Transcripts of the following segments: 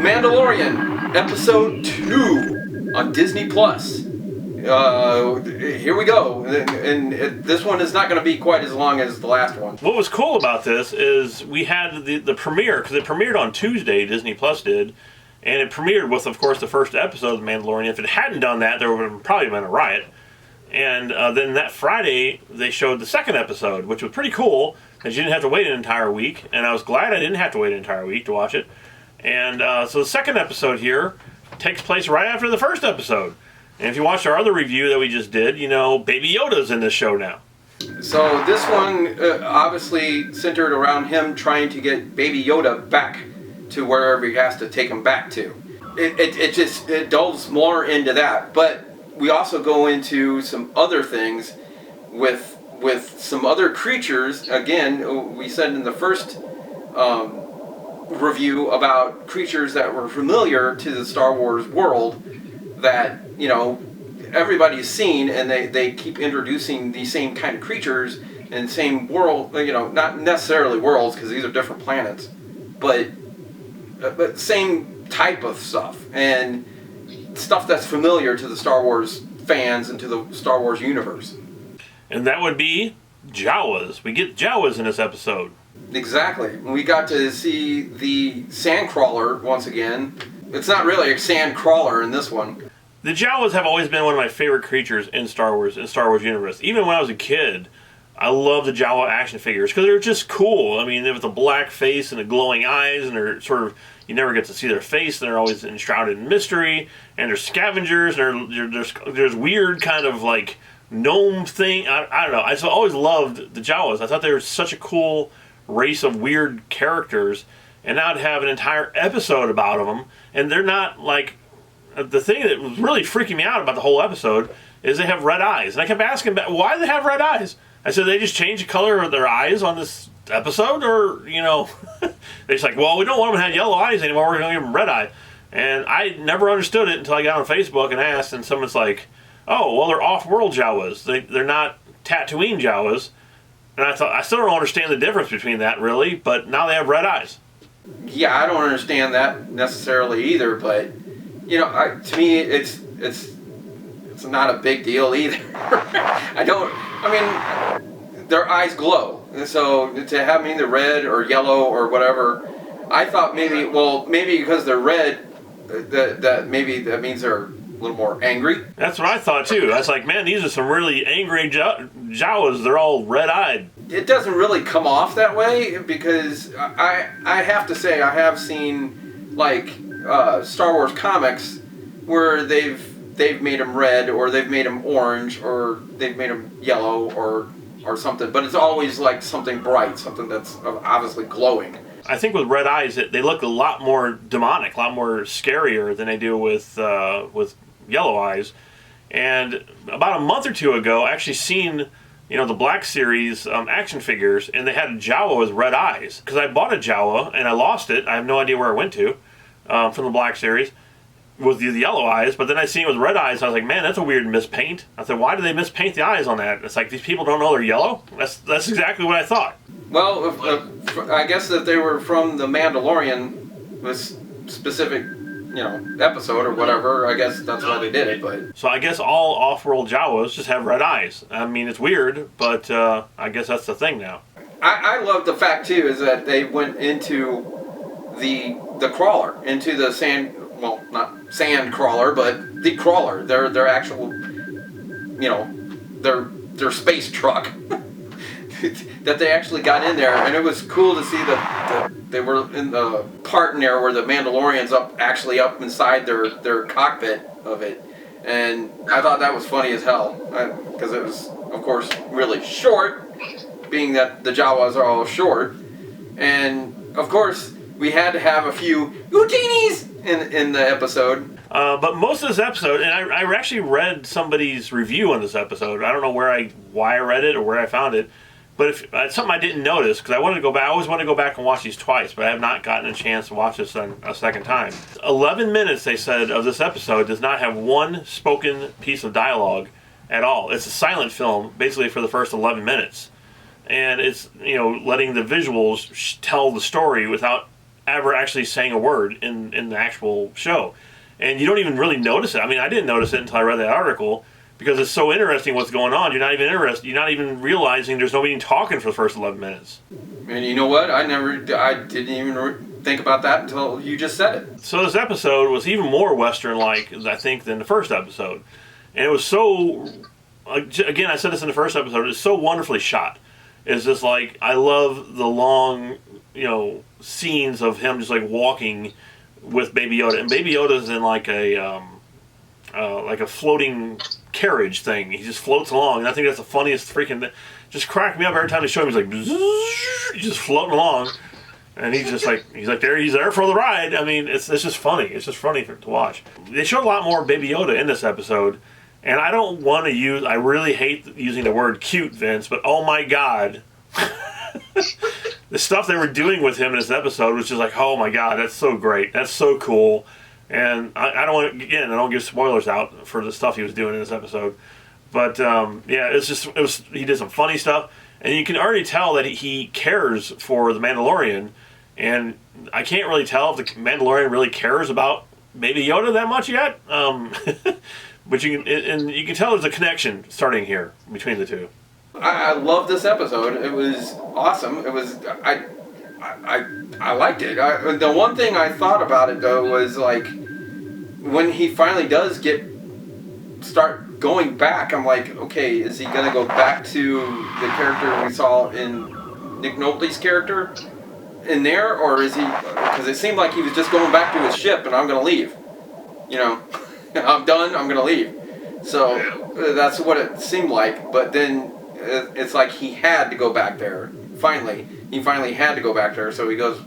Mandalorian, Episode 2 on Disney+. Here we go. And this one is not going to be quite as long as the last one. What was cool about this is we had the premiere, because it premiered on Tuesday, Disney Plus did, and it premiered with, of course, the first episode of The Mandalorian. If it hadn't done that, there would have probably been a riot. And then that Friday, they showed the second episode, which was pretty cool, because you didn't have to wait an entire week, and I was glad I didn't have to wait an entire week to watch it. And so the second episode here takes place right after the first episode. And if you watched our other review that we just did, you know, Baby Yoda's in this show now. So this one obviously centered around him trying to get Baby Yoda back to wherever he has to take him back to. It delves more into that, but we also go into some other things with some other creatures. Again, we said in the first review about creatures that were familiar to the Star Wars world that, you know, everybody's seen, and they keep introducing these same kind of creatures and same world, you know, not necessarily worlds because these are different planets, but same type of stuff and stuff that's familiar to the Star Wars fans and to the Star Wars universe. And that would be Jawas. We get Jawas in this episode. Exactly. We got to see the sandcrawler once again. It's not really a sandcrawler in this one. The Jawas have always been one of my favorite creatures in Star Wars universe. Even when I was a kid, I loved the Jawa action figures because they're just cool. I mean, with the black face and the glowing eyes, and they're sort of, you never get to see their face, and they're always enshrouded in mystery, and they're scavengers, and there's weird kind of like gnome thing. I don't know. I just always loved the Jawas. I thought they were such a cool race of weird characters, and now to have an entire episode about them, and they're not like, the thing that was really freaking me out about the whole episode is they have red eyes, and I kept asking, why do they have red eyes? I said, they just changed the color of their eyes on this episode, or, you know, they're just like, well, we don't want them to have yellow eyes anymore, we're going to give them red eye. And I never understood it until I got on Facebook and asked, and someone's like, oh, well, they're off-world Jawas. They're not Tatooine Jawas. And I thought, I still don't understand the difference between that, really, but now they have red eyes. Yeah, I don't understand that necessarily either, but, you know, to me, it's not a big deal either. Their eyes glow, so to have them either red or yellow or whatever, I thought maybe because they're red, that means they're a little more angry. That's what I thought too. I was like, man, these are some really angry Jawas. They're all red-eyed. It doesn't really come off that way because I have to say I have seen like Star Wars comics where they've made them red, or they've made them orange, or they've made them yellow, or something. But it's always like something bright, something that's obviously glowing. I think with red eyes, they look a lot more demonic, a lot more scarier than they do with yellow eyes. And about a month or two ago, I actually seen, you know, the Black Series action figures, and they had a Jawa with red eyes. Because I bought a Jawa, and I lost it. I have no idea where it went to from the Black Series with the yellow eyes. But then I seen it with red eyes, and I was like, man, that's a weird mispaint. I said, why do they mispaint the eyes on that? It's like, these people don't know they're yellow? That's exactly what I thought. Well, I guess that they were from the Mandalorian, this specific, you know, episode or whatever. I guess that's why they did it. But so I guess all off-world Jawas just have red eyes. I mean, it's weird, but I guess that's the thing now. I love the fact too is that they went into the crawler, into the sand. Well, not sand crawler, but the crawler. Their actual, you know, their space truck. That they actually got in there, and it was cool to see that they were in the part in there where the Mandalorian's actually up inside their cockpit of it, and I thought that was funny as hell because it was, of course, really short, being that the Jawas are all short, and of course we had to have a few Houtinis in the episode. But most of this episode, and I actually read somebody's review on this episode. I don't know why I read it or where I found it. But if it's something I didn't notice, because I wanted to go back. I always want to go back and watch these twice, but I have not gotten a chance to watch this a second time. 11 minutes, they said, of this episode does not have one spoken piece of dialogue at all. It's a silent film, basically, for the first 11 minutes. And it's, you know, letting the visuals tell the story without ever actually saying a word in the actual show. And you don't even really notice it. I mean, I didn't notice it until I read that article, because it's so interesting what's going on. You're not even interested. You're not even realizing there's nobody talking for the first 11 minutes. And you know what? I didn't even think about that until you just said it. So this episode was even more Western-like, I think, than the first episode. And it was so, again, I said this in the first episode, it's so wonderfully shot. It's just like, I love the long, scenes of him just like walking with Baby Yoda. And Baby Yoda's in like a floating carriage thing. He just floats along, and I think that's the funniest freaking thing. Just cracked me up every time they show him. He's like, he's just floating along, and he's there for the ride. I mean, it's just funny. It's just funny to watch. They showed a lot more Baby Yoda in this episode, and I don't want to use. I really hate using the word cute, Vince, but oh my god. The stuff they were doing with him in this episode was just like, oh my god, that's so great, that's so cool. And I don't want to, again, I don't give spoilers out for the stuff he was doing in this episode, but he did some funny stuff, and you can already tell that he cares for the Mandalorian, and I can't really tell if the Mandalorian really cares about Baby Yoda that much yet. But you can tell there's a connection starting here between the two. I love this episode. It was awesome. It was I liked it. The one thing I thought about it though was like when he finally does start going back. I'm like, okay, is he gonna go back to the character we saw in Nick Nolte's character in there, or is he? Because it seemed like he was just going back to his ship and I'm gonna leave. I'm done. I'm gonna leave. So that's what it seemed like. But then it's like he had to go back there. He finally had to go back there. So he goes,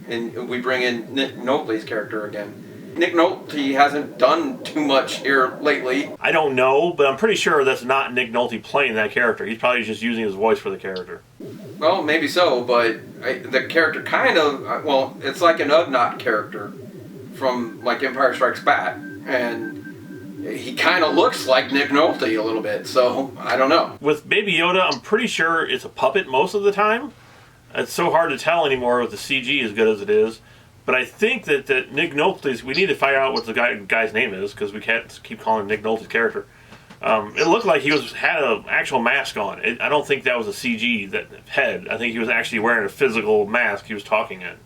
and we bring in Nick Nolte's character again. Nick Nolte hasn't done too much here lately. I don't know, but I'm pretty sure that's not Nick Nolte playing that character. He's probably just using his voice for the character. Well, maybe so, but the character kind of, it's like an Ugnaught character from like Empire Strikes Back, and he kind of looks like Nick Nolte a little bit, so I don't know. With Baby Yoda, I'm pretty sure it's a puppet most of the time. It's so hard to tell anymore with the CG as good as it is. But I think that Nick Nolte's, we need to find out what the guy's name is, because we can't keep calling him Nick Nolte's character. It looked like he had an actual mask on. I don't think that was a CG head. I think he was actually wearing a physical mask he was talking in.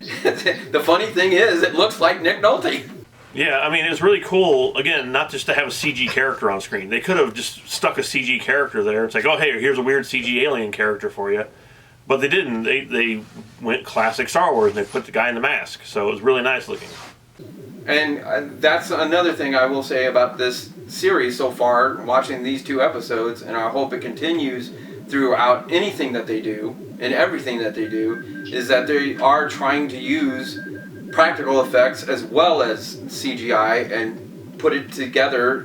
The funny thing is, it looks like Nick Nolte. Yeah, I mean, it was really cool, again, not just to have a CG character on screen. They could have just stuck a CG character there. It's like, oh, hey, here's a weird CG alien character for you. But they didn't. They went classic Star Wars, and they put the guy in the mask. So it was really nice looking. And that's another thing I will say about this series so far, watching these 2 episodes, and I hope it continues throughout anything that they do, and everything that they do, is that they are trying to use practical effects as well as CGI and put it together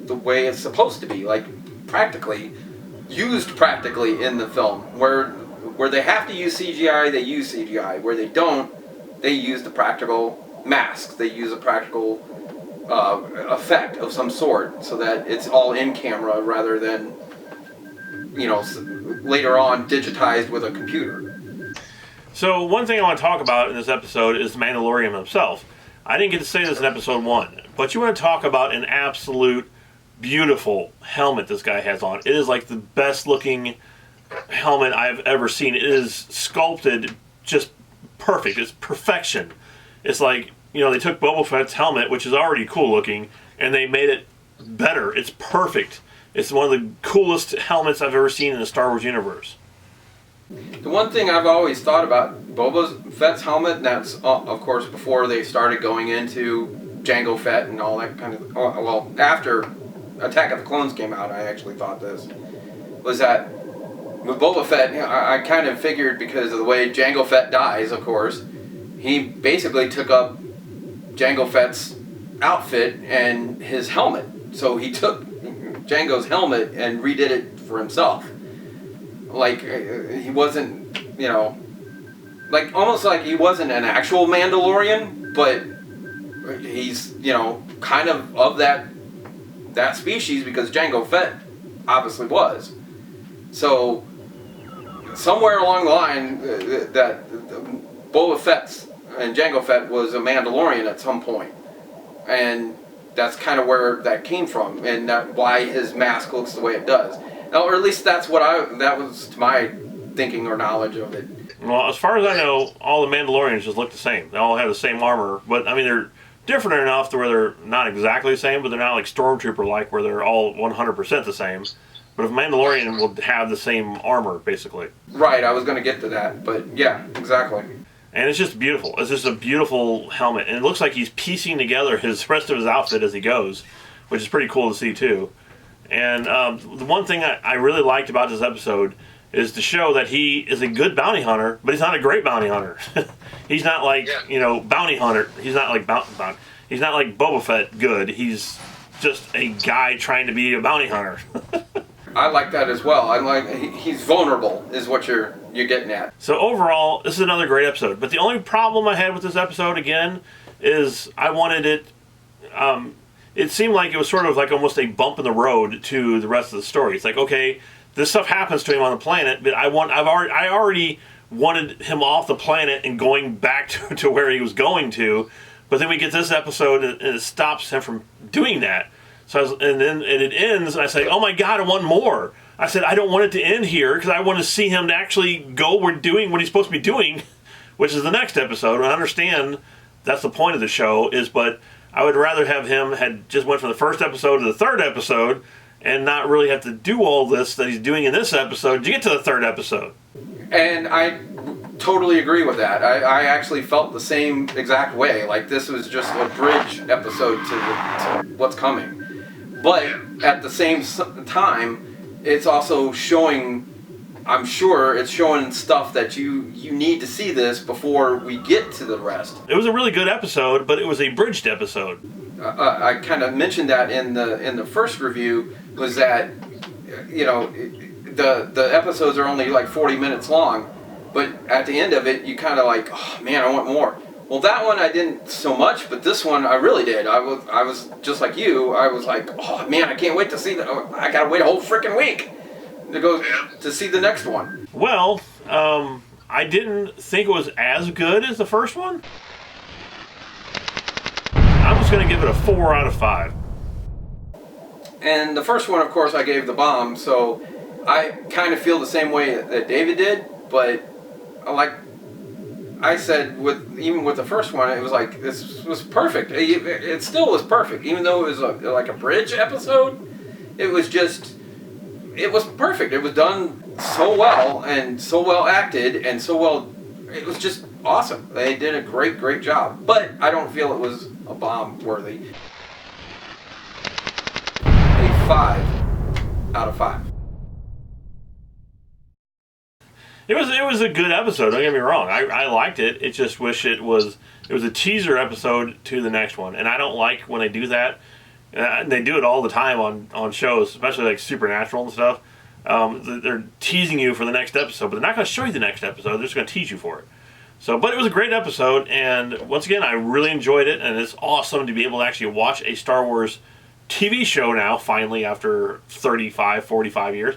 the way it's supposed to be, like used practically in the film. Where they have to use CGI, they use CGI. Where they don't, they use the practical masks. They use a practical effect of some sort, so that it's all in camera rather than, later on digitized with a computer. So one thing I want to talk about in this episode is the Mandalorian himself. I didn't get to say this in episode 1, but you want to talk about an absolute beautiful helmet this guy has on. It is like the best looking helmet I've ever seen. It is sculpted just perfect. It's perfection. It's like, they took Boba Fett's helmet, which is already cool looking, and they made it better. It's perfect. It's one of the coolest helmets I've ever seen in the Star Wars universe. The one thing I've always thought about Boba Fett's helmet, and that's, of course, before they started going into Jango Fett and all that kind of... after Attack of the Clones came out, I actually thought this, was that with Boba Fett, I kind of figured, because of the way Jango Fett dies, of course, he basically took up Jango Fett's outfit and his helmet. So he took Jango's helmet and redid it for himself. Like, he wasn't, almost like he wasn't an actual Mandalorian, but he's, kind of that species, because Jango Fett obviously was. So somewhere along the line, that Boba Fett's and Jango Fett was a Mandalorian at some point, and that's kind of where that came from, and why his mask looks the way it does. Now, or at least that was to my thinking or knowledge of it. Well, as far as I know, all the Mandalorians just look the same. They all have the same armor, but I mean they're different enough to where they're not exactly the same, but they're not like Stormtrooper-like where they're all 100% the same. But if Mandalorian will have the same armor, basically. Right, I was going to get to that, but yeah, exactly. And it's just beautiful. It's just a beautiful helmet. And it looks like he's piecing together his rest of his outfit as he goes, which is pretty cool to see, too. And the one thing I really liked about this episode is to show that he is a good bounty hunter, but he's not a great bounty hunter. He's not like, bounty hunter. He's not like he's not like Boba Fett good. He's just a guy trying to be a bounty hunter. I like that as well. I like he's vulnerable is what you're getting at. So overall, this is another great episode. But the only problem I had with this episode again is I wanted it. It seemed like it was sort of like almost a bump in the road to the rest of the story. It's like, okay, this stuff happens to him on the planet, but I already wanted him off the planet and going back to where he was going to. But then we get this episode and it stops him from doing that. So and it ends, and I say, oh my God, I want more. I said, I don't want it to end here because I want to see him to actually go doing what he's supposed to be doing, which is the next episode. And I understand that's the point of the show, but I would rather have him had just went from the first episode to the third episode and not really have to do all this that he's doing in this episode to get to the third episode. And I totally agree with that. I actually felt the same exact way. Like this was just a bridge episode to what's coming. But at the same time, it's also showing, I'm sure it's showing stuff that you need to see this before we get to the rest. It was a really good episode, but it was a bridged episode. I kind of mentioned that in the first review, was that, the episodes are only like 40 minutes long, but at the end of it, you kind of like, oh man, I want more. Well, that one I didn't so much, but this one I really did. I was just like you. I was like, oh man, I can't wait to see that. I gotta wait a whole freaking week to go to see the next one. Well, I didn't think it was as good as the first one. I'm just gonna give it a 4 out of 5. And the first one, of course, I gave the bomb. So I kind of feel the same way that David did, but like I said, even with the first one, it was like, this was perfect. It still was perfect. Even though it was like a bridge episode, it was perfect. It was done so well, and so well acted, and so well, it was just awesome. They did a great job. But I don't feel it was a bomb worthy. A 5 out of 5. It was a good episode, don't get me wrong. I liked it. It just wish it was a teaser episode to the next one. And I don't like when they do that. They do it all the time on shows, especially like Supernatural and stuff. They're teasing you for the next episode, but they're not going to show you the next episode. They're just going to tease you for it. But it was a great episode, and once again, I really enjoyed it, and it's awesome to be able to actually watch a Star Wars TV show now, finally, after 35, 45 years.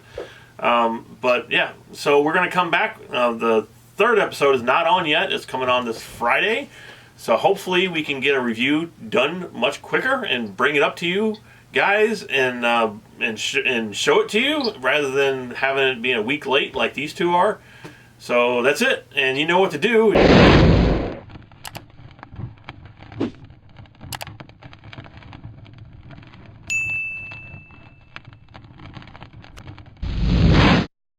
But yeah, so we're going to come back. The third episode is not on yet. It's coming on this Friday. So hopefully we can get a review done much quicker and bring it up to you guys and show it to you rather than having it being a week late like these two are. So that's it. And you know what to do.